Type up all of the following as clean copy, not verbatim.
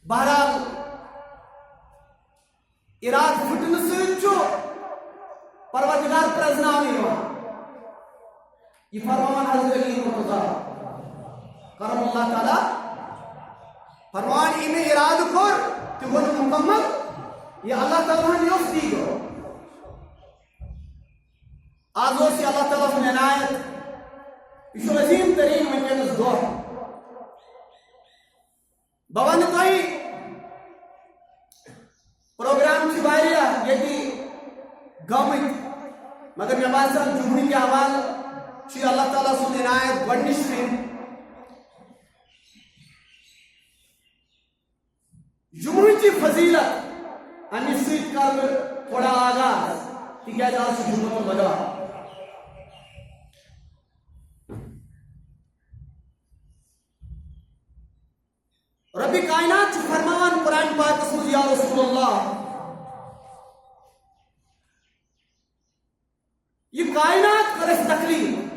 बहरहाल इराद फुटने सो परवरदिगार प्रजनाव यह फरमान हज़रत अली मुर्तज़ा करमुल्लाह ताला फरमान इमे इराद कोर तो वो मुकम्मल ये अल्लाह ताला ने उस दी गो आज उस अल्लाह ताला ने इनायत इशो अजीम तरीन वनकस दो बवन तोई प्रोग्राम की वारिया यदि गमित मगर मे बासान जुमनी के हवाल अल्लाह ताला सुन इनायत गडनिश जुमनी की फजीलत अमि कर थोड़ा आगाज तिकाज आज जुम्मतुल वदा रब्बी कायनात फरमान कुरान पाक में या रसूलुल्लाह ये कायनात कर तकलीफ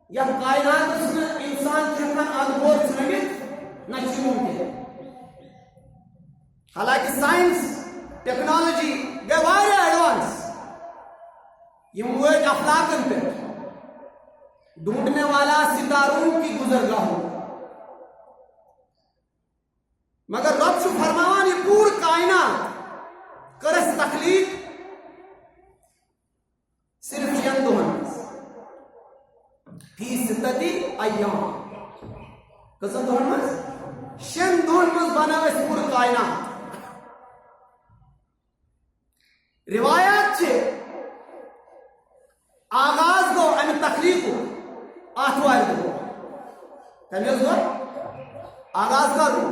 या कायनात इंसान अनुभव लगित न मुमकिन हालांकि साइंस टेक्नोलॉजी गए वारे एडवांस यम वज अफलाकन पे ढूंढने वाला सितारों की गुजरगाहों मगर रब से फरमान ये पूरी कायनात करस तकलीफ सिर्फ फी सिद्दती अय्याम कसम दोहन मज शन दोहन मज बनावे पूरी कायनात रिवायात छे आगाज गो अन तकलीफ को आठवार गो तमेज गो आगाज करो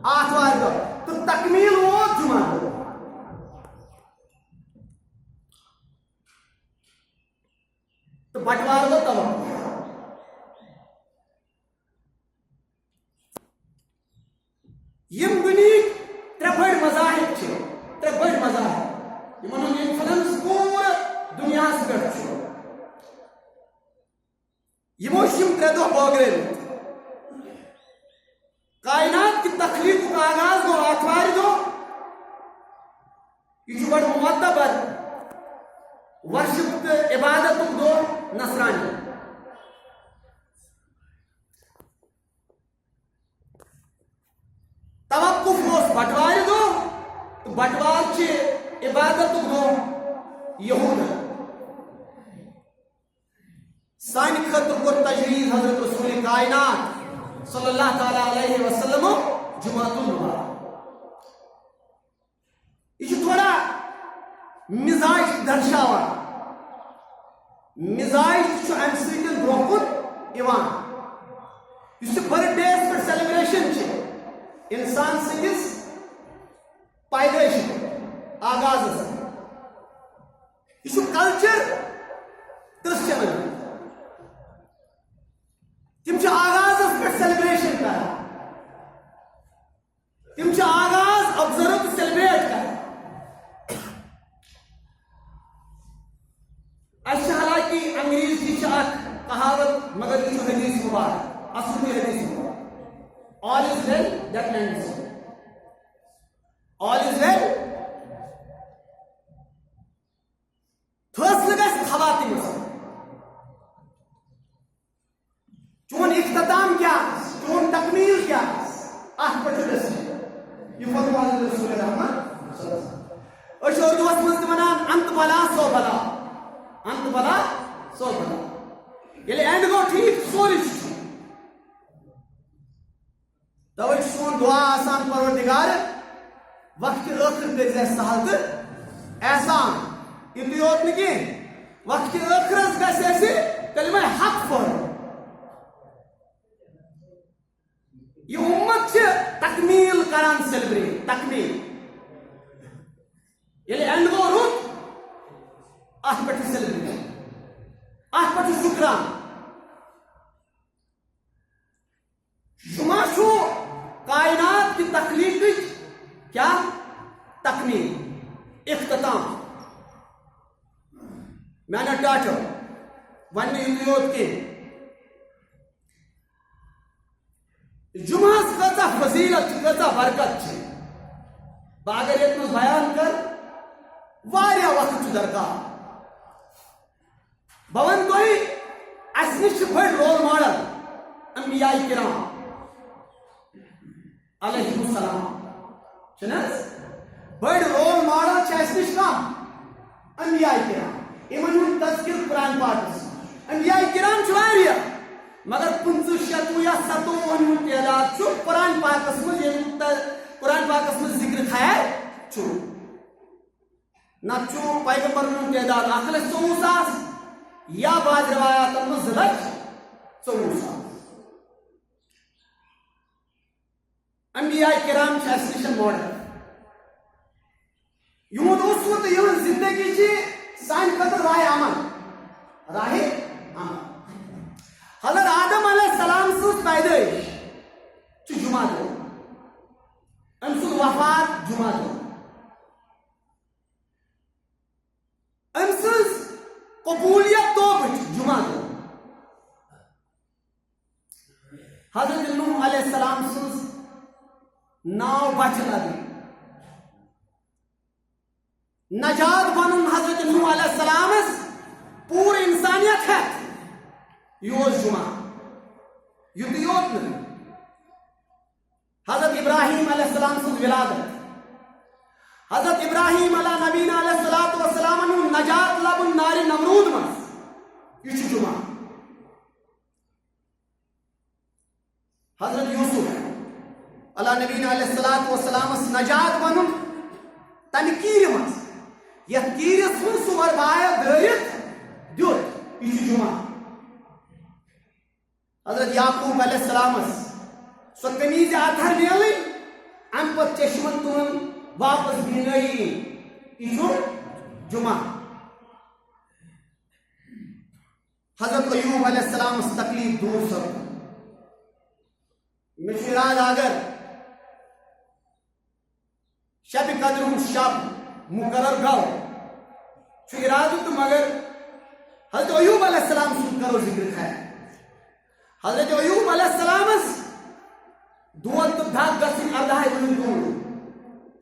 आठवार गो तो तकमील वो जुमा तो बटवार गो तब यम दुनिया त्रे बड़ मजाहिब छे त्रे बड़ मजाहिब यमन इन्फ्लुएंस पूरा दुनिया पे यमोशम त्रे दो बोगरे कायनात की तखलीक का आगाज गो आठवार दो यह बड़ मुअत्तबर वर्शिप इबादत दो नसरानी तवक्कुफ रोज बटवार दो तो बटवार चे इबादत दो यहूद सान खतर को तजरीज हजरत रसूल कायनात सल्लल्लाहु ताला अलैहि वसल्लम जुमातुल मुबारक ये थोड़ा मिजाज दर्शावा मिजाज अम सतन ब्रोकुन बर्थडे पे सेलिब्रेशन इंसान सिंस पैदाइश आगाज यह कल्चर तस तिम आगाज पे सेलिब्रेशन कर तिम आगाज ऑब्जर्व सेलिब्रेट कर हालांकि अंग्रेजी की कहावत मगर यह हदीस मुबारक असल हदीस मुबारक all is well that ends all is well फैसले गस खवातिन चोन इख्तिताम क्या चोन तकमील क्या अह पटस यह फरमान रसूल रहमान उर्दूस मज वनान अंत बला सो बला अंत बला सो बला ये एंड गो ठीक सोरी तवे सोन दुआ आसान परवरदिगार वक्त आखिर कर सहल तो एहसान युत योत न कह वक्त आखिरस गि कलमा हक फर यह उम्मत तकमील करान सेलिब्रेट तकमील ये एंड गो रुत अथ पे सेलिब्रेट अथ पे शुक्रान शुमा छो कायनात की तखलीक क्या तकमील इख्तिताम मैंने टाटो वन योत के जुमास कता फजीलत कचा बरकत अगर ये बयान कर वारिया वक्त दरकार बवन तुई अस निश बड़ रोल मॉडल अंबिया किराम अलैहिस्सलाम बड़ रोल मॉडल अस निश कम अंबिया किराम इन तस्किर कुरान पाक अंबिया किराम वारिया मगर 50 या 57 तदाद कुरान पाकस कुरान पाकस में जिक्र थाया ना पैगंबर तदाद 1,24,000 या बाद रवायात में 2,24,000 अंबिया किराम निश मॉडल युद उसवत यहन जिंदगी सान खतर राह अमल हजरत आदम अलैहिस्सलाम सु पैदाइश जुमा दो अमसु वफात जुमा दो अमसुज कबूलियत तो जुमा दो हजरत नूह अलैहिस्सलाम सु नाव बच लगी नजात बनन हजरत नूह अलैहिस्सलाम पूरी इंसानियत है योज जुमा युद्ध योत हजरत इब्राहिम अलैहिस्सलाम सु विलादत हजरत इब्राहिम अला नबीना अलैहिस्सलातु वस्सलाम नजात लबुन नारी नमरूद मस यह जुमा हजरत यूसुफ अला नबीना अलैहिस्सलातु वस्सलाम नजात बनन तनकीर मस यह कीरस में सुवर बाय दरित दुत यह जुमा हजरत याकूब अलैहिस्सलाम सो कमीज आथर मेल अम पे चश्मन तुन वापस बिनई जुमा हजरत अयूब अलैहिस्सलाम तकलीफ दूर सब मिशराज अगर शब कदर शब मुकर्रर गो इराद तो मगर हजरत अयूब अलैहिस्सलाम करो जिक्र है हजरत अयूब अलैहिस्सलाम दुअत धाक गसिन अर्दाह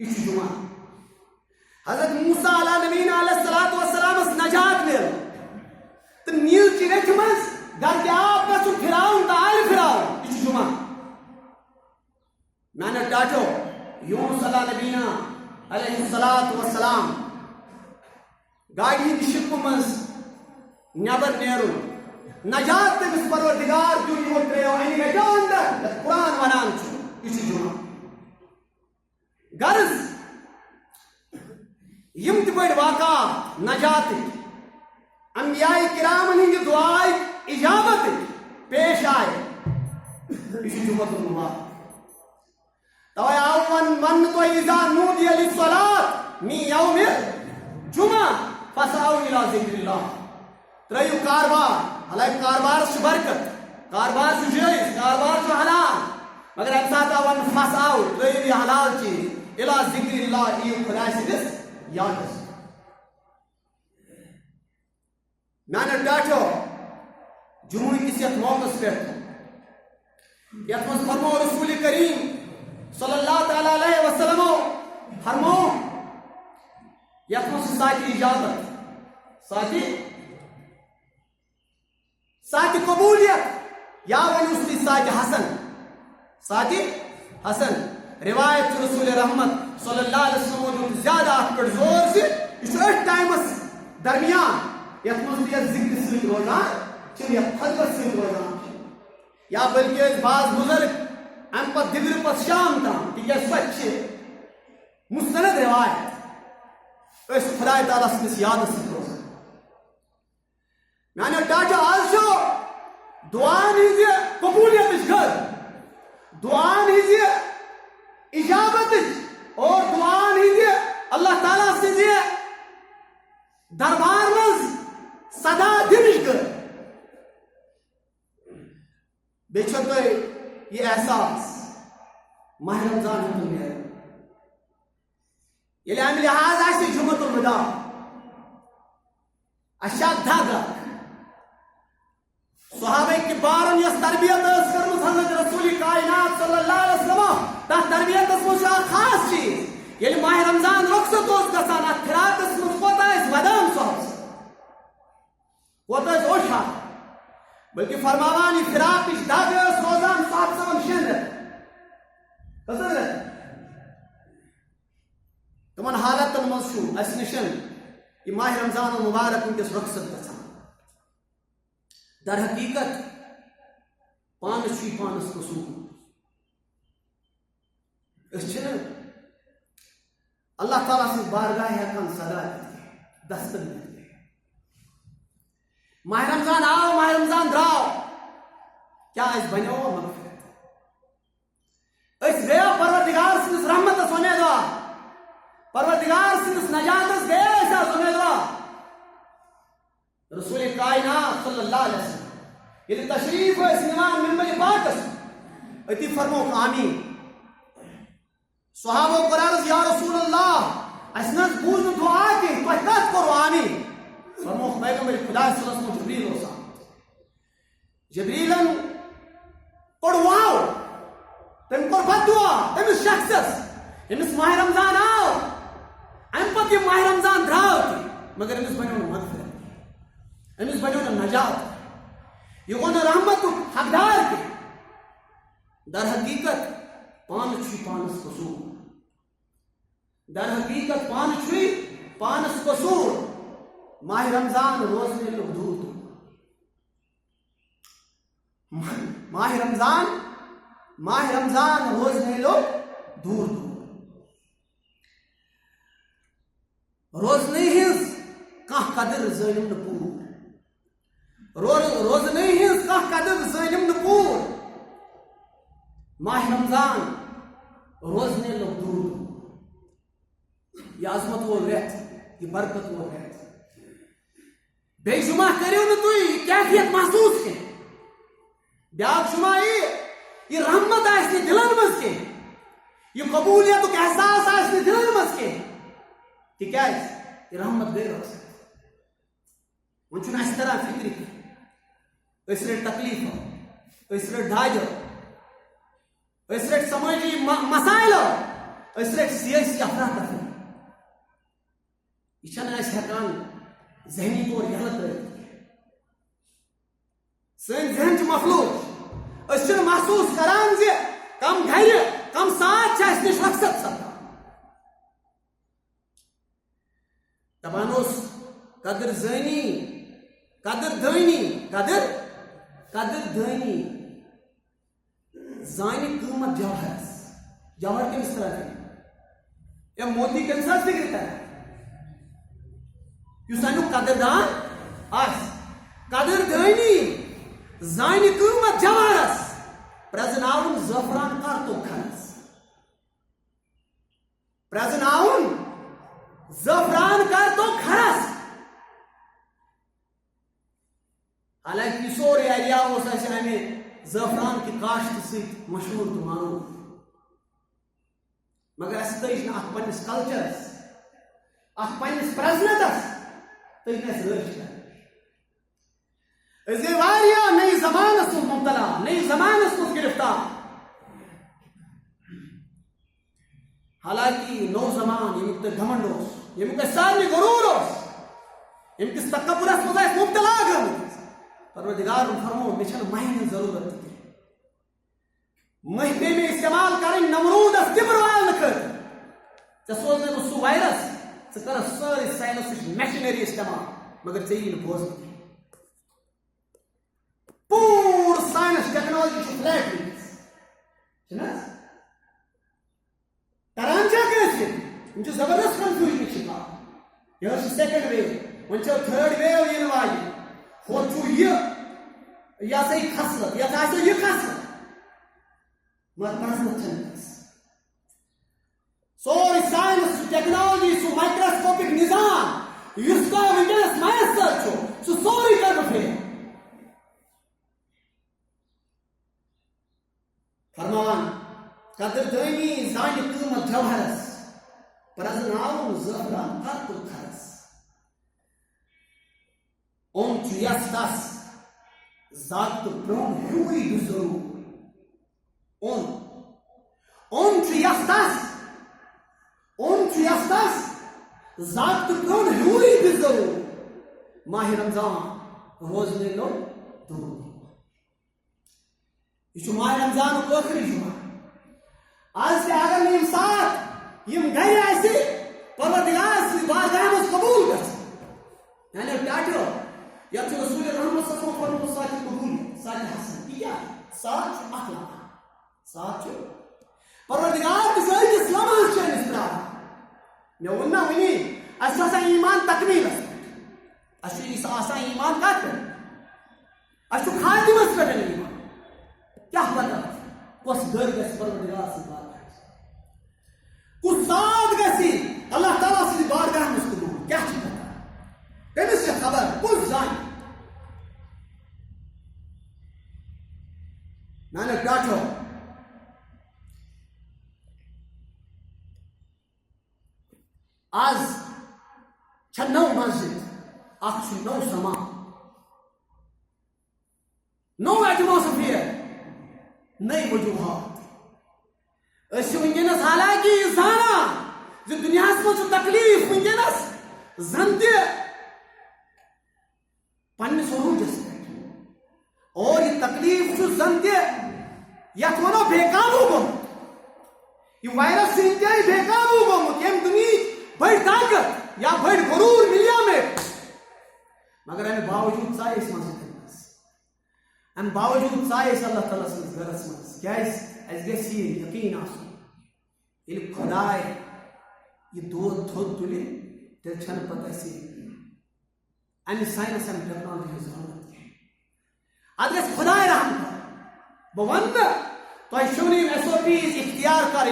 इस जुमा हजरत मूसा अला नबीना अलैहिस्सलातु वस्सलाम नजात मिल तो नील चिरख मस दर के आप गसु फिराउन ता आल फिराउन इस जुमा मैंने डाटो यूनुस अला नबीना अलैहिस्सलातु वस्सलाम गाड़ी शिप मस नबर नेरू नजात तमिस परवरदिगार दुन यो त्रेयो अनि में अंदर कुरान वनान इस जुमा गर्ज यम बड़ वाका नजात अंबिया किराम हिंद दुआई इजाबत पेश आए इस जुमतुल मुबारक तवे आवन मन तो इजा नूदिया लिस्सलात मी यौमिल जुमा फसाउ इला जिक्रिल्लाह त्रयु कारबार हलाय कारबार से बरकत कारबार से जायज कारबार से हलाल मगर अब साथ आवन फसाउ त्रयु भी हलाल चीज इला जिक्रिल्लाह ये खुदा से दिस याद है मैंने डाटो जुमून किसी मौके पे यत फरमो रसूल करीम सल्लल्लाहु तआला अलैहि वसल्लम फरमो यत साथी इजाजत साथी कबूलियत या वन उसकी साथी हसन रिवायत रसूल रहमत सल्लल्लाहु अलैहि वसल्लम ज्यादा पर जोर से इस टाइमस दरमियान यत जिक्र से रोजान चल यह खदबत से रोजान या बल्कि बाज बुजुर्ग अम पर दिग्र पर शाम तम ती सच मुस्तनद रिवायत खुदा ताला से याद से रोजान मैंने डाटा आज दुआन हिज कबूलियत घर दुआन हिज इजाबत और दुआन हिज अल्लाह ताला से दरबार में सदा दिन कर बेचो तो ये एहसास माह रमजान है ये अम लिहाज आसे जुमतुल वदा अशाक धागा सहाबे के बारन यस तरबियत करम हजरत रसूल कायनात सल्लल्लाहु अलैहि वसल्लम माह रमजान रुखसत गसान अत फिराकस मज कोत वदान सोहब कोत ओशा बल्कि फरमावान यह फिराक दाग रोजान सोहब सन 6 रेत कसन रेत तमन हालतन मज नशन यह माह रमजान मुबारक वनकस रुखसत गसान दर हकीकत पानस पानस कसूर अल्लाह ताला से बारगाह हकान सदा दस्तक माह रमजान आओ माह रमजान द्राव क्या बनो मगफिरत गया परवरदिगार सिंदस रहमतस उम्मीदवार परवरदिगार सिंदस नजातस गए उम्मीदवार रसूल कायनात सल्लल्लाहु अलैहि वसल्लम ये तशरीफ निमान मिंबर पाकस अति फरमो आमीन सहाबो करारस या रसूल अल्लाह असनस बूझ दुआ के तो कत करो आमीन फरमो पैगंबर खुदा सल्लल्लाहु अलैहि वसल्लम जिब्रील ओसा जिब्रीलन पड़वाओ तम कर बदुआ तमिस शख्सस इमिस माह रमजान आओ अम पत ये माह रमजान द्राव मगर इमिस बनो मगफिरत इमिस बनो नजात ये रहमत हकदार के दर हकीकत पानस कसूर दर हकीकत पानस कसूर माह रमजान रोजने लोग दूर माह रमजान रोजने लोग दूर रोजने हिज कह कदर जालिम न पूर रोजने हिज कह कदर जालिम न पूर माह रमजान रोजने लोग दूर यह अजमत वो रेत यह बरकत वो रेत बेजुमा करो न तुम कैफियत महसूस के ब्याक जुमा यह रहमत आसने दिलन मज के यह कबूलियत एहसास आसने दिलन मज के तिकाज यह रहमत गई रोज वन इस तरह फिक्र रट तकलीफ रट दाजो रट समाजी मसाइल रट सियासी अफरा तफरी यह हेकान जहनी तौर यह सन जहन मखलूक महसूस करान जे कम घर कम साथ निश मकसद सपदान दपान कदर जानी कदर दानी जान कीमत जवाहर कमिस तरह या मोती कमिस फिक्र कर कदरदान कदर दानी जान कीमत जवाहरस प्रजनाउन जफरान कर तो खरस प्रजनाउन जफरान कर तो खरस हालांकि सोर एरिया हमें जफरान की काश्त से मशहूर तो मारूफ मगर अस पन्निस कल्चरस पन्निस प्रजनतस तज नई जमानस मुबतला नई जमानस गिरफ्तार हालांकि नौजवान यमुक घमंड यमुक सारे गरूर यमुक तकबुरस मज मुबतला गमत परवरदिगार फरमो मे महन जरूरत मह पे में इस्तेमाल करें नमरूद किब्र वाल कर सोच सह वायरस कर सारी साइंस मशीनरी इस्तेमाल मगर ऐ बोज पूर साइंस टेक्नोलॉजी फ्लैट करान जबरदस्त कंफ्यूजन शिकार यह सेकंड वेव वो थर्ड वेव इन वाल हो यह खसलत यह खसलत सोरी साइंस टेक्नोलॉजी सू माइक्रोस्कोपिक निजाम इसका विकास मैसर सू सोरी कर फरमान कदर दानी जान कीमत जवाहरस प्रजनाउन जफरान कर खरस यस जात ब्रोन हुई जरूर यस यस्तास ज़ात कौन हुई भी जरूर माह रमजान रोजने लो दूर यह माह रमजान आखिरी जुमा आज से अगर यम साथ यम घर आसे परवरदिगार से बारगाह में कबूल कर यानी टाटो या तो रसूल रहमत सल्लल्लाहु अलैहि वसल्लम साथ कबूल साथ हसन क्या साथ अखलाक साथ परवरदिगार तो जो इस्लाम से निस्रा मैं वन्ना वनी असा ईमान तकमील असा ईमान कत अशु खातिमस पे ईमान क्या पता कुछ घर गस परवरदिगार से बात कुछ साथ गसी अल्लाह ताला से बारगाह में कबूल क्या पता कमिस से खबर कुछ जान मैंने डांटो आज नौ मस्जिद नौ समा नो एटमोसफियर नई वजूहत वनस हालांकि जाना जो दुनिया मज तकलीफ वनस जन तस रूजस और यह तकलीफ जन तथ वो बेकाबू गोमुत यह वायरस इंतहाई बेकाबू गोमुत यम दुनिया बड़ ताकत या बड़ गरूर मिलिया में मगर अमे बावजूद चाहे मस्जिद अमे बावजूद चाहे अल्लाह ताला सस गरस मज क्या यकीन ये खुदाय यह दोद थोद तुले तेल पता अमे साइंस अमे टेक्नोलॉजी जरूरत अद खुदाय रहम बह वन तुम SOPs इख्तियार कर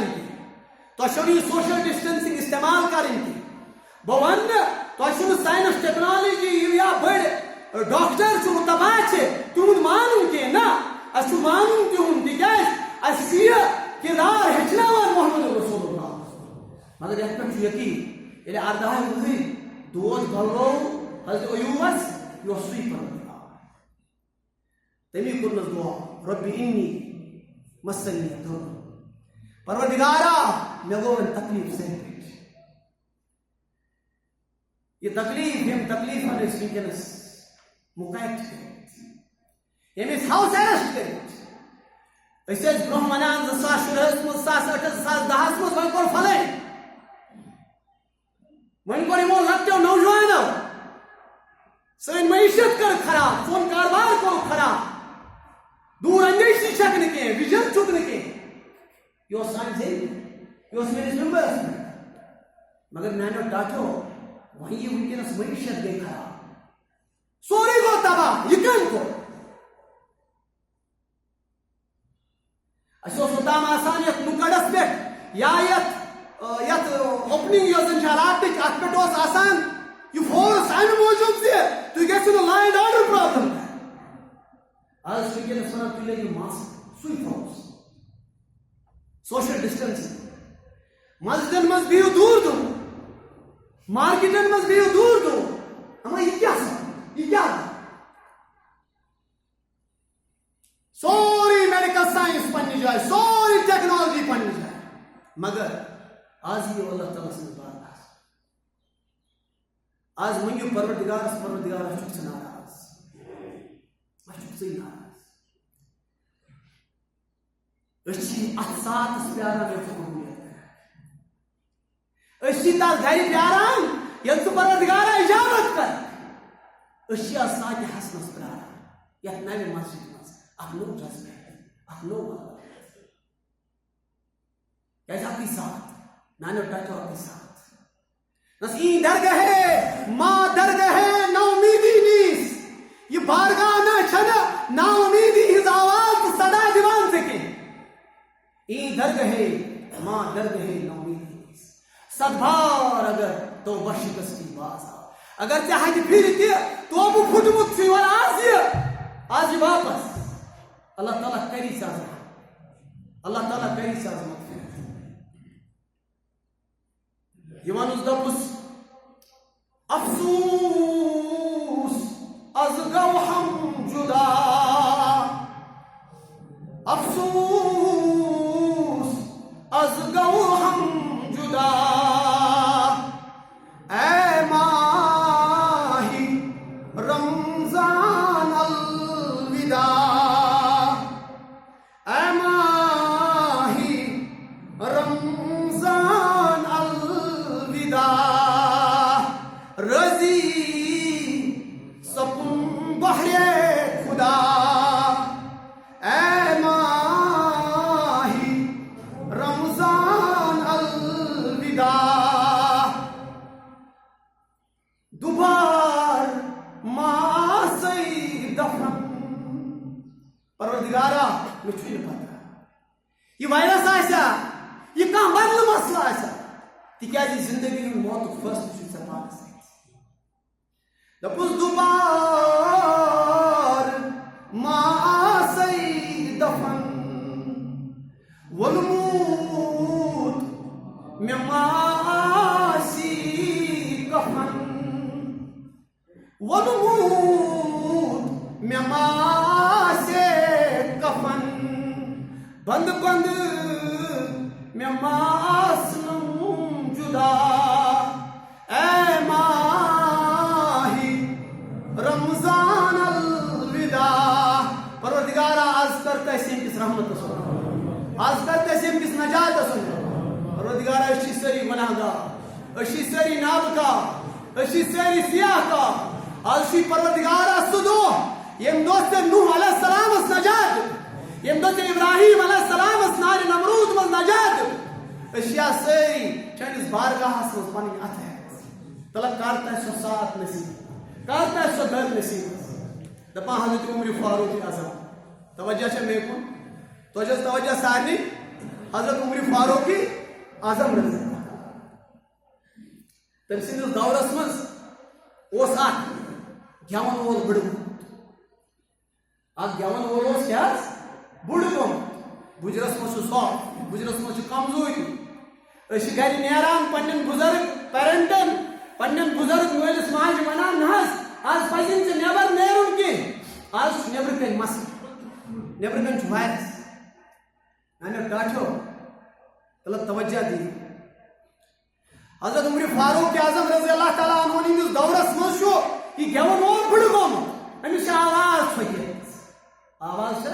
सोशल डिस्टेंसिंग इस्तेमाल कर बह वन तुम साइंस टेक्नोलॉजी या बड़ डॉक्टर तबाह तुद मानुन कह ना अस मानुन तुद तिज किरदार हेचनावान मोहम्मद रसूलुल्लाह मगर ये यकीन ये 18 वहरी दोद गलरो हजरत अयूबस यो सुई तमी कुरनस दुआ रब्बी इन्नी मसनी दुर परवरदिगारा मे गो तकलीफ से ये तकलीफ हम तकलीफ वनस मुकैद यमिस हाउस अरेस्ट कर ब्रोह वनान 2017 2008 2010 मज वन कोर फल वन कोर यमो लक्टो नौजवानों सन मईशत कर खराब सोन कारोबार को खराब दूर अंदेशी छक के विजन चुक के यो सान जे यो मेरे नंबर मगर मैंने डाटो वही वनस मईशत गई खराब सोरी गो तबाह यकन को तम आसान नुकड़स पे या ओपनिंग रात अत पे आसान यह फोर्स अमे मौजूद तुम गो लॉ एंड ऑर्डर प्रॉब्लम आज वनस वन तुम लगे मास्क सुई फोर्स सोशल डिस्टेंसिंग मस्जिदन मज बिहू दूर दूर मार्केटन मज बिहू दूर दूर अमा यह क्या सोरी मेडिकल साइंस पन्नी जाए सोरी टेक्नोलॉजी पन्नी जाए मगर आज ये अल्लाह ताला से बात आज मंगू परवरदिगार नाराज अत सात प्यारान तस घर प्यारान ये परवरदिगार इजाजत कर सात हसनस प्यारान ये नवे मस्जिद नो नो आपकी साथ नानो टाटो आपकी साथ नस ई दरगहे माँ दरगहे ना उम्मीदी नीस ये बारगाह ना छन ना उम्मीदी हिज आवाज सदा दीवान सके ई दरगहे माँ दरगहे ना उम्मीदी नीस सदभार अगर तो बशिकस की बात अगर चाहे फिर तो वो फुटमुत सी और आज वापस अल्लाह ताला करी साजमत यवानुस दपुस अफसूस अज गौ हम जुदा अफसूस अज गौ हम जुदा मुझे पता ये वायरस आसा ये कह बदल मसला आसा तिकाजी जिंदगी हूं मौत फर्स्ट से पास दपुस दुबार मासई दफन वलमूत में मासी कफन वलमूत में मासे कफन बंद बंद में मासलम जुदा ए माही रमजान अलविदा परवरदिगार आज करता है किस रहमत आज करता है किस नजात परवरदिगार अशी सरी गुनाहगार अशी सरी नाबका अशी सरी सियाह का अशी परवरदिगार सुदो यम दोस्त नूह अलैहिस्सलाम नजात यम दोस्त इब्राहिम अलैहिस्सलाम नार नमरूद मज नजात अशिया सरी चनिस बारगाह से पानी आता है तलब करता है सो साथ नसीब करता है सो दर नसीब दपा हजरत उमर फारूक आजम तवज्जो छे मे को तवज्जो सारनी हजरत उमर फारूक आजम रजी तम सिंदस दौरस मज ओस अख गेवन वोल बुड़ अख गेवन वोल ओस क्या बुड़ गोम बुजरस मज सौ बुजरस मज कमजोरी अश गर नेरान पन्न बुजुर्ग पेरेंटन पन्न बुजुर्ग मलिस माज वनान नहस आज पजिन से नेबर नेरुन की आज नेबर कन मस नेबर कन वायरस मैंने डाठो तलब तवज्जो दी हजरत उमर फारूक आजम रजी अल्लाह ताला अन्हु इस दौरस मज ये गेवन वोल बुड़ गोम अमिस आवाज छोके आवाज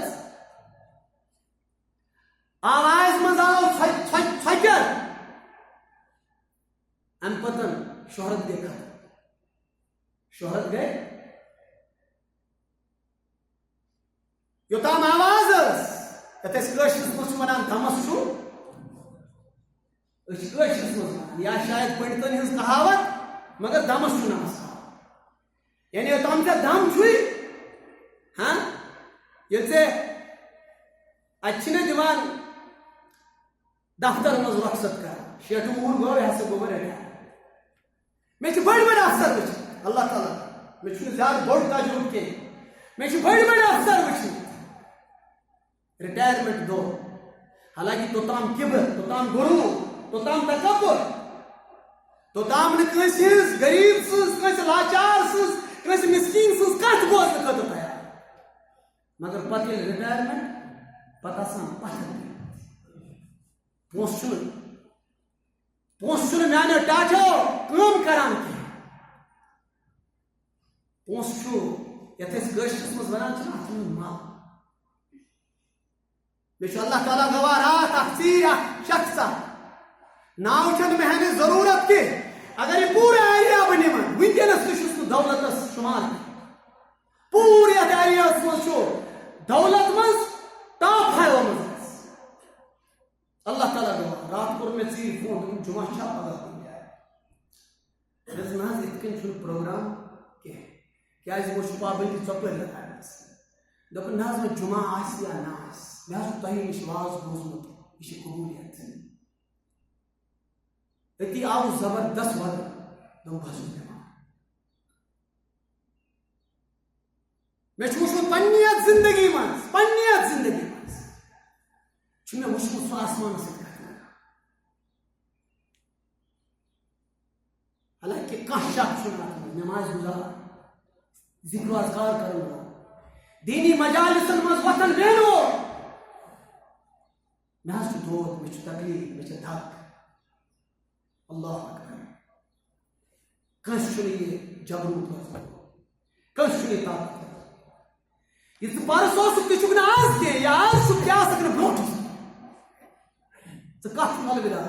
आवाज मज आओ छोके अम पतन शोहरत देखा शोहरत गए योताम आवाज यस वन दमस या शायद पंडितन हज कहावत मगर दमस यानी योताम से दम छुई हाँ ये अच्छे दिवान दफ्तर मज रखसत कर शेठ वूर गो यह गो मे बड़ बड़ अफसर वो अल्लाह ताला मे ज्यादा बोड़ तजुर्बे कह मे बड़ बड़ अफसर वो रिटायरमेंट दो हालांकि तोताम किबर तोताम गुरु तोताम तकब्बुर तोताम न गरीब सज लाचार सज मिस्कीन सज कत बोजन खत तैयार मगर पत रिटायरमेंट पत पोस मानो टाठो कम करान पोस यथ मज वन माल मे अल्लाह ताला गवाह रात शख्स नाव महने जरूरत के अगर ये पूरा एरिया बने वनस दौलत शुमार पूरे एरिया मज दौलत मज टॉप 5 मज अल्लाह ताला गवाह रात कोर मे चीर फोन जुमा छा पगह इत प्रोग्राम क्या पाबंदी चपर दोपन ना मे जुमा या ना मे तह नश वाज बोजमुत यह कबूलियत अति आव जबरदस्त वद दम बस मे वुचमुत पन्नी जिंदगी मे वुचमुत सह आसमान हालांकि कह शख्स नमाज गुजार जिक्र अज़कार कर दीनी मजालिसन मज वतन बेनो मे दोद मे तकलीफ मे धक अल्लाह अकबर कस जबरूत कस ताकत यह परसो तुक आज कह आज क्या ब्रो कत अलविदा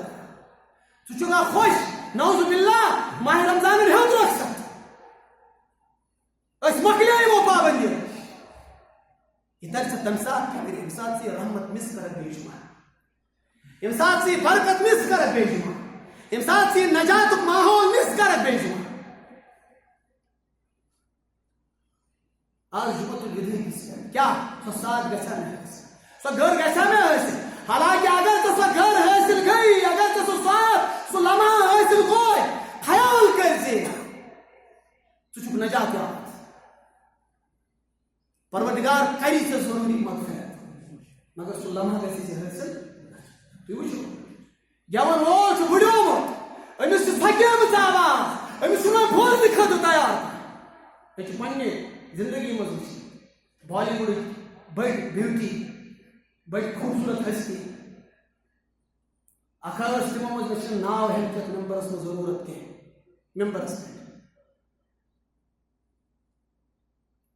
गा खुश नौजुबिल्ला माह रमजान हेत रखसत मकले वो पाबंदी यह तर तम सात यम सात से रहमत मिस कर बेशुमार यम सात से बरकत मिस कर बेशुमार यम सात से नजात माहौल मिस कर बेशुमार आज जुमतुल विदा क्या सो सात गसा सो घर गैसा में हासिल। हालांकि अगर तो सो घर हासिल गई, अगर तो सो साथ सो लम्हा हासिल कोई ख्याल कर से तुझ नजात याद परवरदिगार करी से जरूरी मगफिरत, मगर सो लम्हा गसी से हासिल तु वुचो जवान वो बुढ़ो अमिस फकेम आवाज अमिस बोलने खत तैयार पे जिंदगी मज बॉलीवुड बड़ ब्यूटी बड़ खूबसूरत हस्ती अखस तमो मज नाव हेल्थ मेंबरस में जरूरत के मेंबरस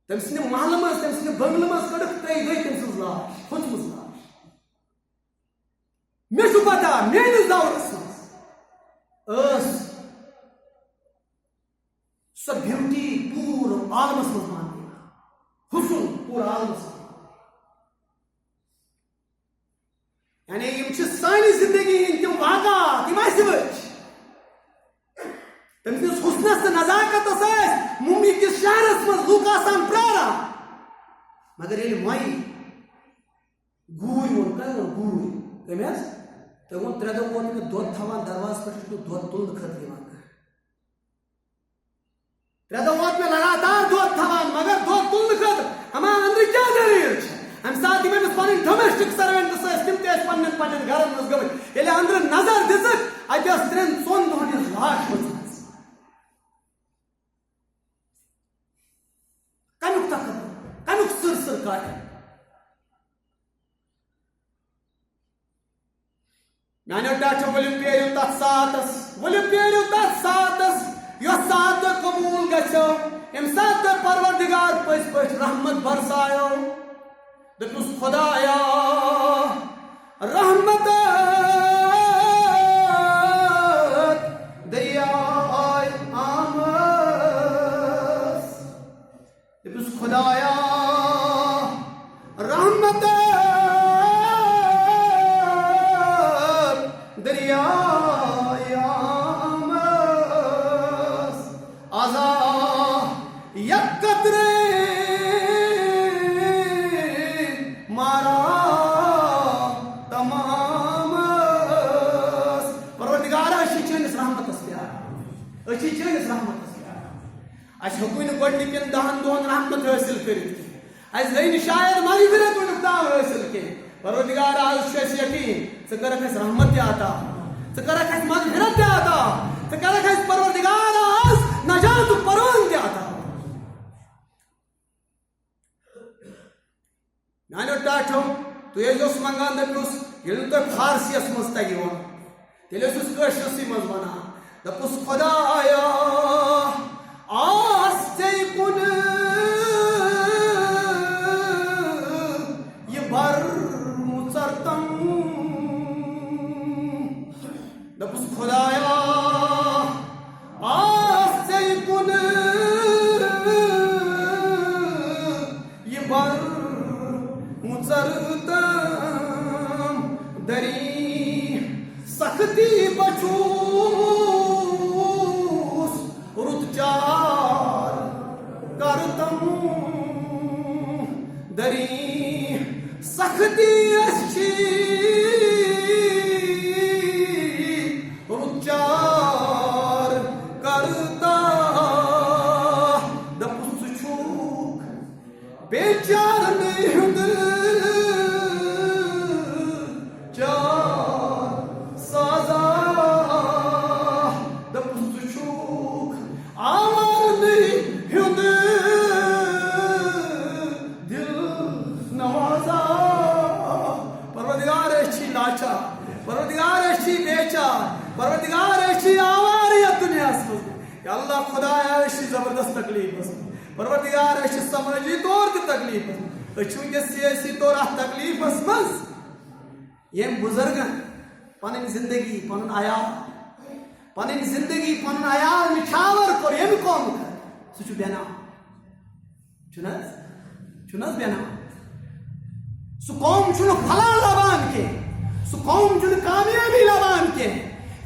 तम महल मज तम बंगल मज कड़क तय गई तम लाश खोचम लाश मे पता मेस दौरस मज सो ब्यूटी पूर आलमस मज मान हुसन पूर आलमस यानी यम सानी जिंदगी तम वाक़ा तम तमिस हुसनस तो नजाकत मुंबई किस शहरस मज लूक प्रारा मगर ये मई गूर वो गूर कम तो वो 3 दो वो दोद थवान दरवाज पे दोद तुल खत 3 दो वो में लगातार दोद थवान मगर दोद तुल खत हमारे अंदर क्या दलील हम साथ ही में पन डोमेस्टिक सर्वेंट तम पे पन्न घर मज गए ये अंदर नजर दिसक अत 3 4 दोहन लाश कमुक तक कमुक सुर काट मानो टाचो वलि पेरियो तथ सातस यो सात कबूल गछो एम सात परवरदिगार पस पस रहमत बरसायो दपुस खुदाया रहमत दरिया आमस दपुस खुदाया रहमत दरिया आजा यकत्रे मारा तमाम परवरदिगार चैनिस रहमतस प्यार चैनिस रहमतस प्यार अस हकु गोडनिकन 10 दोहन रहमत हासिल कर अस गई शायद मगफिरत उनताम हासिल के परवरदिगार आज यकीन करक रहमत आता करक मगफिरत आता करक परवरदिगार आज नजात परवान आता नानो टाठो तु ये मंगान दपुस ये तो फारसियस मज तगि तेल कशरस मज वन दपुस खुदाया आस कुन ये भर मुचरतम दपुस खुदाया आस कुन ये भर मुचरतम दरी सख्ती बचूस रुतचार करतम दरी सख्ती अच्छी रुतचार करता दपुस छूक बेचार नहीं परवरदिगार ऐसी आवारियत दुनिया अल्लाह खुदाया ऐसी जबरदस्त तकलीफ परवरदिगार ऐसी समझी तौर की तकलीफ अच्छे सियासी तौर तकलीफ मज ये बुजुर्ग पन जिंदगी पन आयाल निछावर कर ये कौम सह बेना बेना सह कौम फला लबान के सह कौम कामयाबी लबान के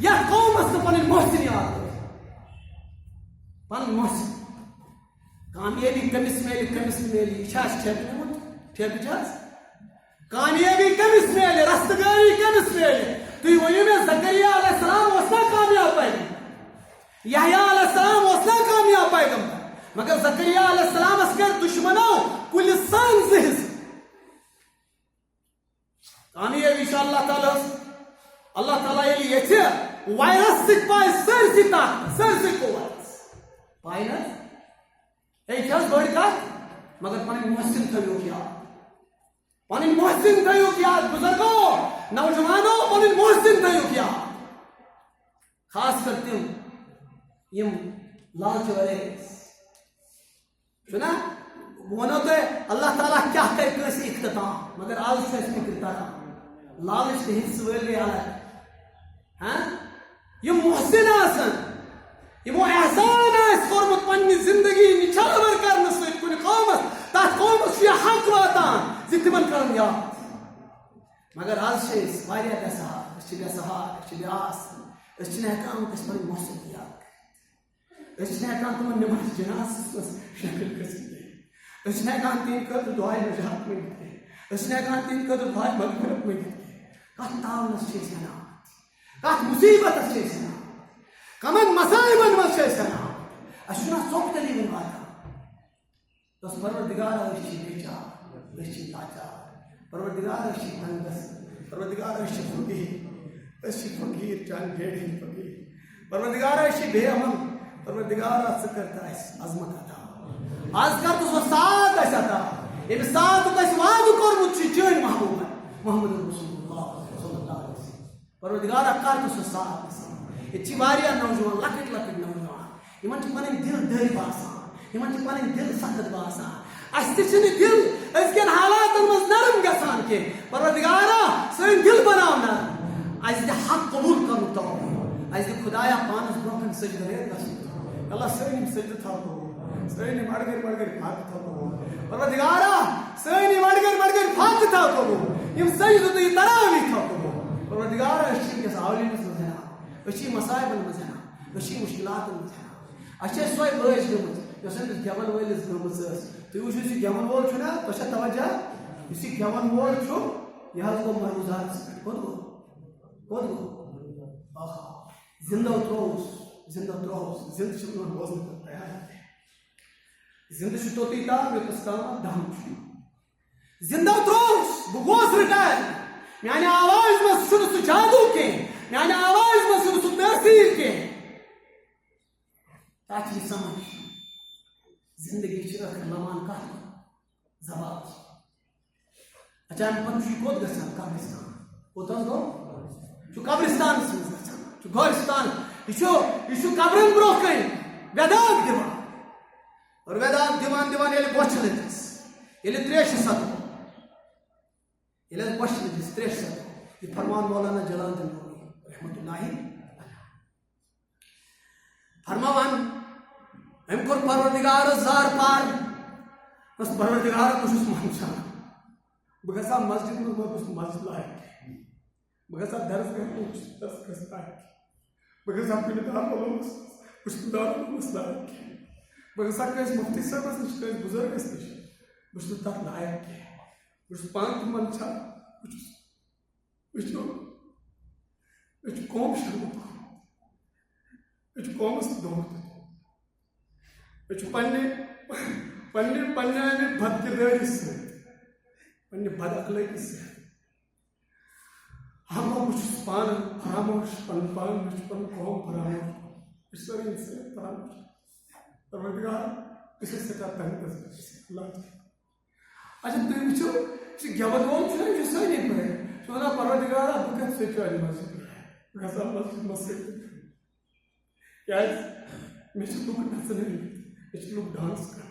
या कौमस पन मोहसिन याद पन मोहसिन कामयाबी कमिस मेली ठेक ठेक कामयाबी कमिस मिले, रस्तगारी कमिस मिले? तुम वो मे ज़करिया अलैहिस्सलाम ना कामयाब पैगंबर, यहया अलैहिस्सलाम ना कामयाब पैगंबर, मगर ज़करिया अलैहिस्सलाम कर दुश्मनों कुल सान जहिज कामयाबी अल्लाह ताला ये वायरस पाए सरसी सरसी को पाए ना बड़ कत, मगर पन मोहसिन थो याद, पन मोहसिन थो याद, बुजुर्गो नौजवानों पन मोहसिन थो याद, खास कर तुम यम लालच वाले सुना वनो तो अल्लाह ताला क्या कर इख्तिताम, मगर आज फिक्र तरह लालच हिस्स वे अलग हाँ यम मोहसिन यमो एहसान कोर्मुत पन्नी जिंदगी निछावर करने कुन कौमस तथ कौमस हक वातान जि तिमन कर याद, मगर आज बेसहार बेआस हेकान पन मोहसिन याद हेकान तुम नमाज जनाज शक्ल हेकान तीन खत दुआ नजात मंगित हेकान तीन खत दुआ मगफिरत मंगित कत तावनस कत मुसीबत कमन मसाइबन मज अशना चौक तली वाता तस परवरदिगार बेचार लाचार परवरदिगार तंगस परवरदिगार फकीर चान गेड़ी फकीर परवरदिगार बेअमन परवरदिगार करता अजमत अता आज कर तो साथ अता ये साथ वाद कोर्मुत चन महबूब मोहम्मद रसूलुल्लाह सल्लल्लाहु अलैहि वसल्लम परवरदिगार कर तो साथ ये नौजवान लकट लकट नौजवान इन पन दिल दर बासान इन पन दिल सख्त बासान दिल अजकन हालात मज नरम गसान के परवरदिगारा सन दिल बनाव नरम अस हक कबूल कर अस खुदाया पानस ब्रोकन सजद अल्लाह सैनिम सजद थो सैनिम अड़गर मड़गर फाक थो परवरदिगारा सैनिम अड़गर मड़गर फाक थो यम सजद तो तरावी थो परवरदिगारा के आवलिन अशी मसाइबन मजना अशी मुश्किलात मजना अच्छे सोय बज गमत यस गेवन वलिस गमत तुम वो गेवन वोल ना तो तवज्जा इस गेवन वोल यह गो महबूजात कोत गो जिंदा त्रोस जिंद रोजन तैयार जिंद तोती ताम योतस ताम दम जिंदा त्रोस बह रिटायर माने आवाज में सुन सु जादू के माने आवाज में सुन सु तहसीर के ताकि समझ जिंदगी लमान का जवाब अचानक पनुषी कोत गसान कब्रिस्तान कोतस गो कब्रिस्तान गोरिस्तान यह कब्रन ब्रो कन वेदांत दिवान और वेदांत दिवान दिवान ये बोछ लगिस ये त्रेश सत ये बोछ लगिस त्रेश सत ये फरमान मौलाना जलालुद्दीन रूमी रहमतुल्लाहि फरमान हम कोर परवरदिगार जार पार बस परवरदिगार कुछ मानसान बगसा मस्जिद में कुछ मस्जिद लायक बगसा दर्स में कुछ दर्स करता है बगसा पिनदार बोलो कुछ दार मसला बगसा के मुफ्ती साहब से बुजुर्ग से कुछ तो तक लायक है कुछ पांच मन छा कुछ कौम शर्म कुछ कौम से दो पन्ने पन्ने पन्ने में भद किरदारी से पन्ने भद अकले से हम कुछ पान फरामोश पन पान पन कौम फरामोश ईश्वर से फरामोश परवरदिगार इसे सचा तंग अल्लाह अच्छा तुम वुचो गेवन वोल जो सही पे सोना परवरदिगार बुकत से चली मस्जिद गसा मस्जिद क्या मैं लुक नचन मैं लुक डांस कर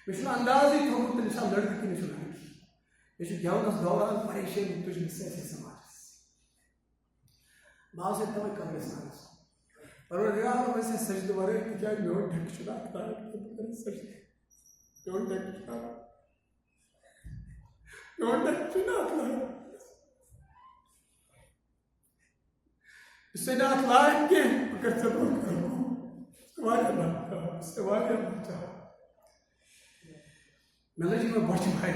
मैं अंदाज ही थोक तो निशा लड़की की निशा मैं गेवनस दौरान परेशान तुझ से समाज बाव से तब कब्रिस्तान परवरदिगार वैसे सजद वरे क्या नो ढक शुदा सजद नो ढक शुदा नो ढक शुदा इससे ना लायक के अगर जरूर करो वाले बात मैं जी में बच भाई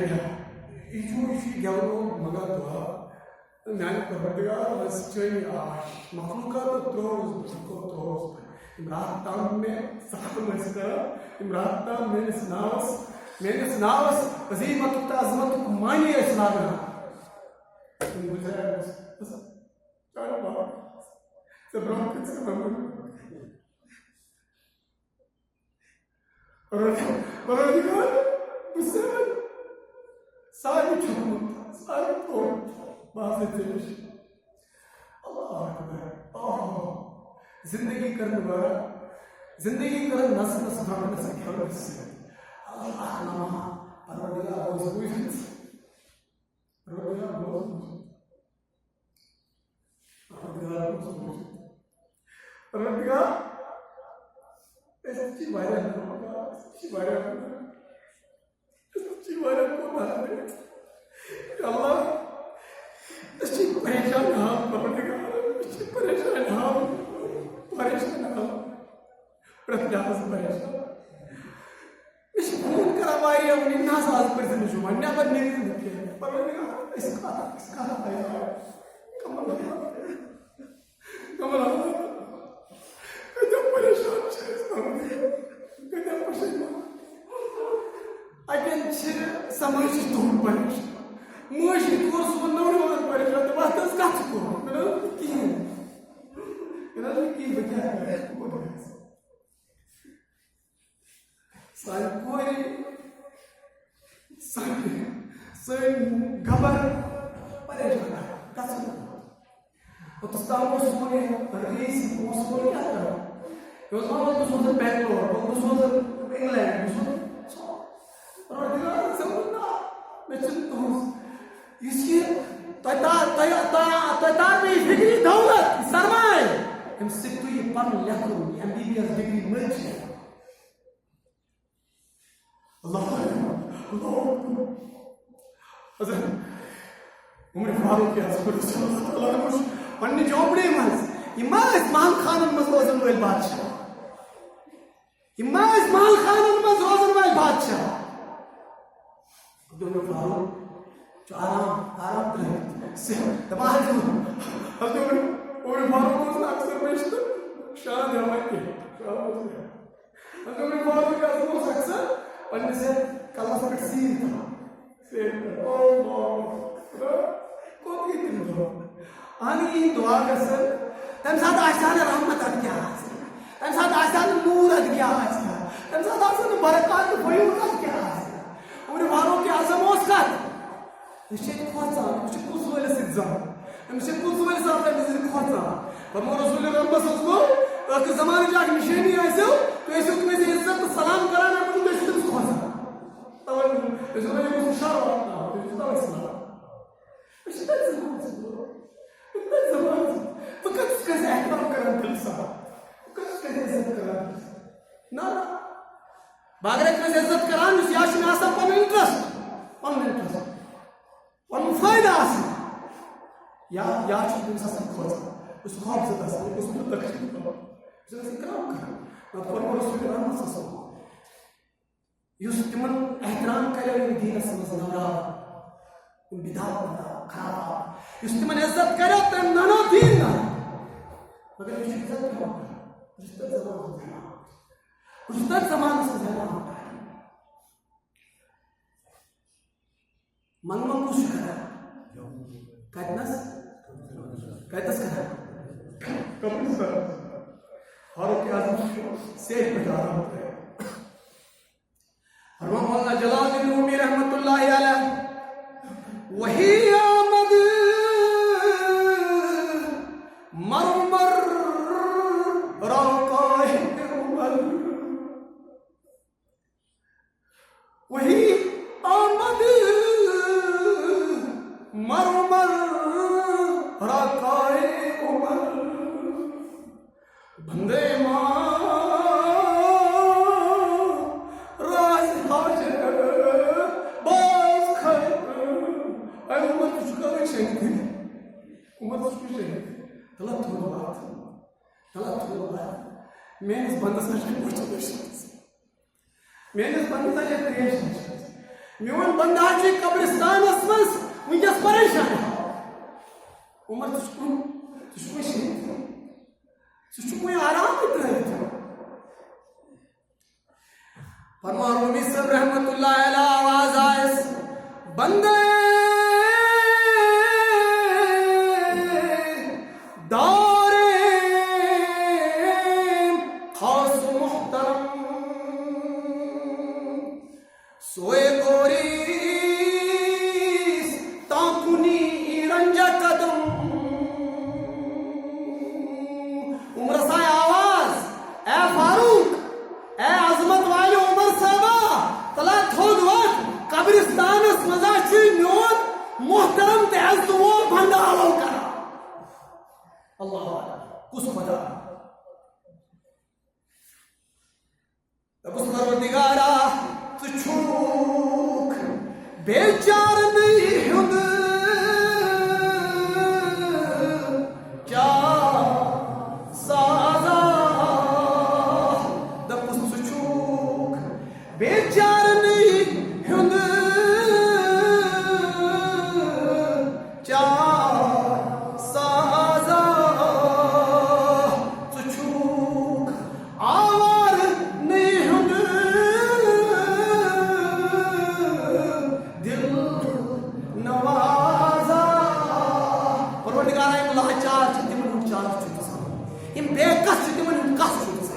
işi gavur magadoğa yani perverdigar mesceni aş mahlukat troz troz imratam me sahab mesda imratam menes navas azimat azmat mani esnagna मुझे चारों बार सब रंग के सब और अधिकार उससे सारी छुपन सारी तोड़ बात से चलिए अल्लाह अकबर जिंदगी करने वाला जिंदगी करने नस नस भावना से क्या होता है अल्लाह नाम परवरदिगार रोज़ कोई Perhatikan, esok cibaran kota. Allah, esok peresan ham, perhatikan, esok peresan ham. Perhatikan peresan. Esok pun keramai yang ini nasal persen cuma, ni apa ni? Perhatikan, sekarang ayah, kamu Самый дом париж. Мощный курс вновь париж. Это вас сказку. Какие Салькори, Сын Габар, Париж. Вот стало свой рейс, свой театр. И вот он был в Бенгалур, он был в Ингланд, इसकी तैयार में डिग्री दौलत सरमाए हम सिर्फ ये पढ़ लिखो MBBS डिग्री मिल जाए अल्लाह उम्र फारूक के अल्लाह ने कुछ पन्ने जोबड़े मस इमाज महल खानन मस रोजन वाल बादशाह इमाज महल खानन मस रोजन वाल बादशाह दोनों फारूक जो आराम से तबाह जो अब जो उम्र फारूक को अक्सर बेशतर शान हमारे अब जो उम्र फारूक का अक्सर पन्ने से कला से सीन से कौन कितने दो आनी दुआ का सर तम साथ आसान रहमत अद क्या तम साथ आसान नूर अद क्या तम साथ आसान बरकत फयूज अद क्या उम्र फारूक के आजम उसका निश्चित खोजा निश्चित कुछ वाले सिद्धांत निश्चित कुछ वाले साथ निश्चित खोजा पर रसूल अल्लाह सल्लल्लाहु अलैहि ज़माने जाके निशानी ऐसे तो ऐसे तुम्हें से इज्जत सलाम कराना मुझे निश्चित खोजा तब ऐसे मैं कुछ शर्म आता हूं तो तब इस्लाम निश्चित ज़मान फकत कैसे एहतराम करना दिलसा फकत कैसे इज्जत करना ना बागरे कैसे इज्जत कराना उस याश में आसा पर इंटरेस्ट और फायदा आसा या चीज से खोजा उस ख्वाब से दस उस तक जैसे काम कर ना पर रसूल अल्लाह सल्लल्लाहु युस तिमन एहतराम करे दीन से नरा बिदात खराब युस तिमन इज्जत करे तम ननो दीन ना मगर ये इज्जत क्यों उस्ताद ज़मान से ज़्यादा मनमन कुछ करा कैतनस करा कभी सर फारूक आज़म से बता रहा हूँ मौलाना जलालुद्दीन रूमी रहमतुल्लाहि अलैह वही आमद मरमर राकाए उमर वही आमद मरमर राकाए उमर बंदे Menos bandas na gente. Menos bandas na gente. Mion bandaji kabristan asmas unjas pareshan. Umar tushku shahid. Tushku आराम इतना है. फरमा रूमी साहब रहमतुल्लाह अलैह आवाज आए बंदे दारे खास मुहतरम सोए गोरीस ताकुनी रंजा कदम उमर साय आवाज ए फारूक ए अजमत वाले उमर साहबा तला थोद वक्त कब्रिस्तान मजा मोन मोहतरम तहज वो बंदा आलो करा अल्लाह कुछ खुदा कुछ परवरदिगारा तु छूक बेचार नहीं हुद क्या साजा दपुस तु छूक बेचार नहीं हुद क्या साजा तु छूक आवार नहीं हुद दिल नवाजा परवरदिगारा इम लाचार चितिमन चार चुकस इम बेकस चितिमन कस चुकस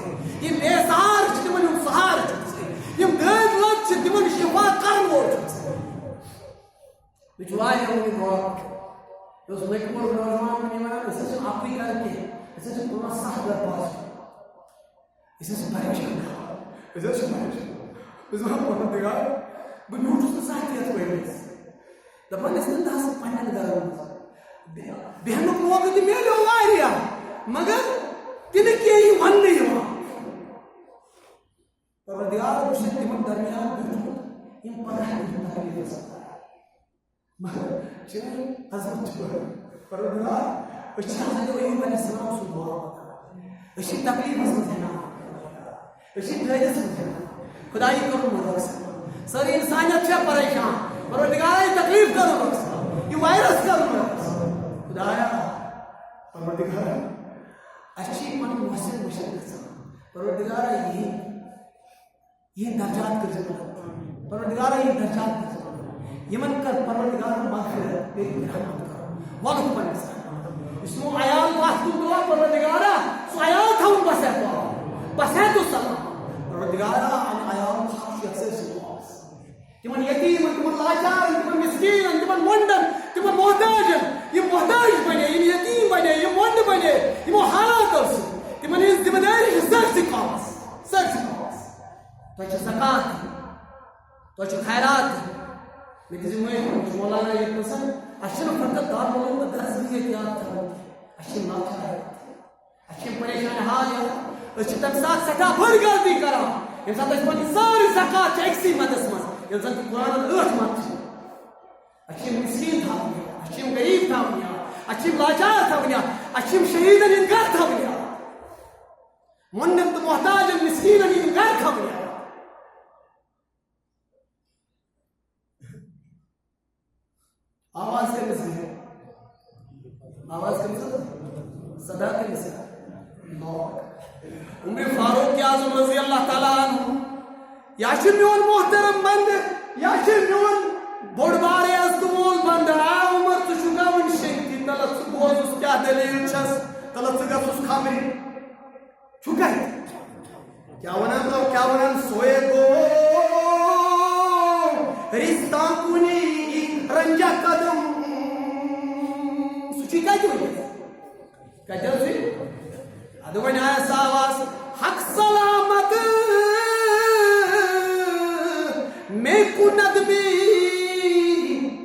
इम बेसार चितिमन सहार चुकस इम गदलत चितिमन शिफा करन वो चुकस बिचवाय हम को दोस लेक मोर नौजवान में मना इसे आपी करके इसे पूरा साहब पास इसे परेशान इसे इसे परवरदिगार بنوجد صحتي كويس دابا الناس نداس بحال داروا بهنك وقت ميلو واريا مگر تلك يواني يوا परवरदिगार मुश्किल में दरमियान बिल्कुल इन पढ़ा है तकलीफ से मगर चलो हजरत परवरदिगार अच्छा जो ये मैंने सलाम सुबह इसी तकलीफ से ना इसी दर्द से खुदाई करो मदद सर इंसानियत से परेशान परवरदिगार तकलीफ करो ये वायरस करो खुदाया परवरदिगार अच्छी मन मुश्किल परवरदिगार ये दर्जात कर सकता परवरदिगार ये दर्जात कर सकता यमन कर परवरदिगार मागफिरत तेरी रहमत कर वालों पर इसमें आयाल वास्तु दुआ परवरदिगार सो आयाल था उन बस है तो सलाम परवरदिगार आयाल खासियत से تمن يتيم تمن لاچار تمن مسكين تمن وندن تمن محتاج يم محتاج بني يم يتيم بني يم وند بني يم حالات تمن ذمداري سرسكاس توچ زکات توچ خیرات لكن مولانا يقول عشان فقط دار مولانا درس يا عشان ما عشان परेशान हाल है عشان تمساك سكا برغلدي کرا انسان تسمن ساري زکات اكسي مدسمس يلزم القرآن الأرض مات أشيم مسكين ثابنيا أشيم غريب ثابنيا أشيم لاجار ثابنيا أشيم شهيدا ينكر ثابنيا منم محتاج المسكين ينكر ثابنيا आवाज के मिसल आवाज के मिसल सदा के मिसल उमर फारूक आज़म रज़ी अल्लाह ताला अन्हु याशिर मियोन मोहतरम बंद याशिर मियोन बोड़बारे अस्तमोल बंद उमर तो शुगा वन शक्ति तलत बोल उस क्या दलील छस तलत सगा उस खामे शुगा क्या वनन सोए को रिश्ता कुनी रंजा कदम सुची का जो कजल से अदवन आया सावास हक सलामत मैं कुनदमी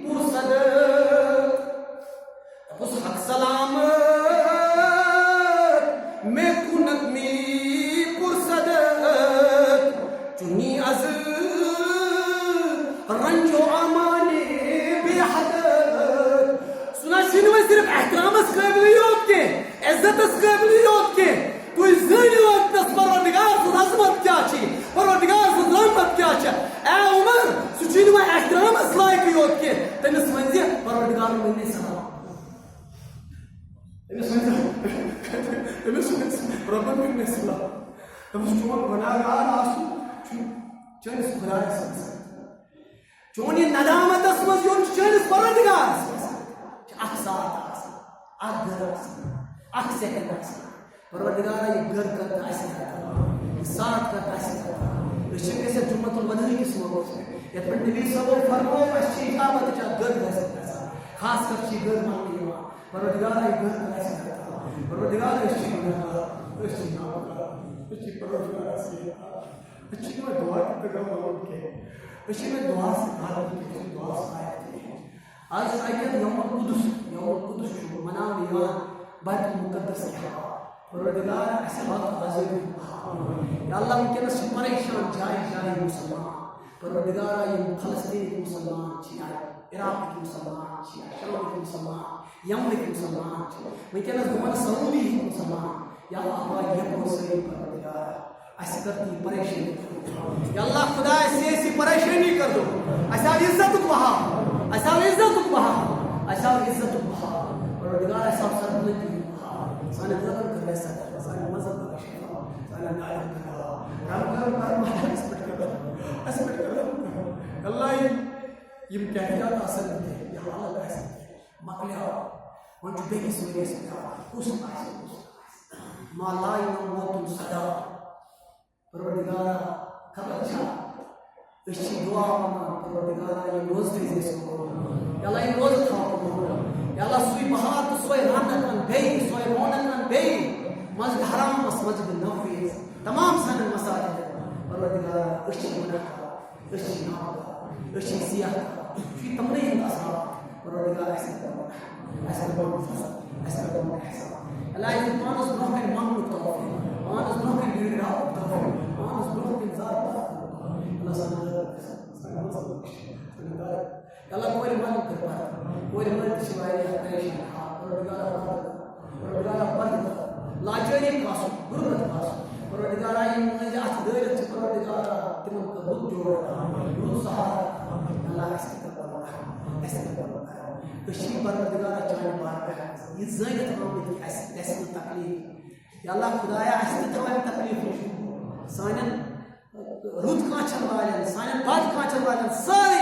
पुरसद उस हक सलामत मैं कुनदमी पुरसद चुनी अज रंजो अमाने बेहद सुना शिन में सिर्फ एहतराम काबिलियत के इज्जत काबिलियत के कोई ज़रूरत परवरदिगार अज़मत क्या तमिस रबन में सलाह तमिस चोन गुनाहगार आसु चनिस खुदायस चोन ये नदामतस मज योन चनिस परवरदिगारस अख साथ अख घर अख सेकंड परवरदिगार ये घर करता ऐसे साथ करता ऐसे इसी कैसे जुम्मतुल वदनी की सुनो ये नबी सब फरमाओ अच्छी इकामत का घर खास कर ची घर मांगी हुआ परवरदिगार ये घर ऐसे परवरदिगार अच्छी परवरदिगार अच्छी में दुआ की तरह मांग के अच्छी में दुआ से भारत की दुआ से आए आज आयत यौम कुदस जो मनाव लिया बैतुल मुक़द्दस है परवरदिगार ऐसे वक्त हाजिर या अल्लाह उनके नस परेशान जाए मुसलमान परवरदिगार ये फ़लस्तीन के मुसलमान छिया इराक के मुसलमान छिया शम के मुसलमान यमन के मुसलमान उनके नस गुमान सऊदी के मुसलमान या अल्लाह ये मुसलमान परवरदिगार ऐसे करती परेशानी या अल्लाह खुदा ऐसी परेशानी कर दो ऐसा इज्जत बहा ऐसा इज्जत बहा परवरदिगार ऐसा सरबलंदी साने ज़बर कर ऐसा साने मज़हब का शिफा साने नायब का राम कर एस्पेक्ट कर अल्लाह ये कैफियत असल में ये हालत ऐसी मकलिया वन जो बेकी सुने से उस मालाई मोतुल सदा परवरदिगार खबरचा इसी दुआ में परवरदिगार ये रोज़ दे सो या अल्लाह ये रोज़ था या अल्लाह सुई बहात सोए रानकन बेई सोए रोनकन बेई मस्जिद हराम मस्जिद नबवी तमाम सन मसाजिद परवरदिगार इसी मुनका इसी नाम इसी सिया في تمرين الأسرار परवरदिगार ऐसे करो Allah is honest broken man with tawfiq honest broken leader of tawfiq honest broken zat Allah Allah कोई मन कर पा कोई मन शिवाय परेशान परवरदिगार बंद लाजरी कासो गुरबत कासो परवरदिगार ये मुझे आज दे परवरदिगार तुम को दुख जोड़ सहारा अल्लाह ऐसे करो कशी परवरदिगार चाहे बार ये ज़ायद तमाम की ऐसे तकलीफ या अल्लाह खुदाया ऐसे तमाम तकलीफ सानन रुद कांचन वालन सानन बाद कांचन वालन सारे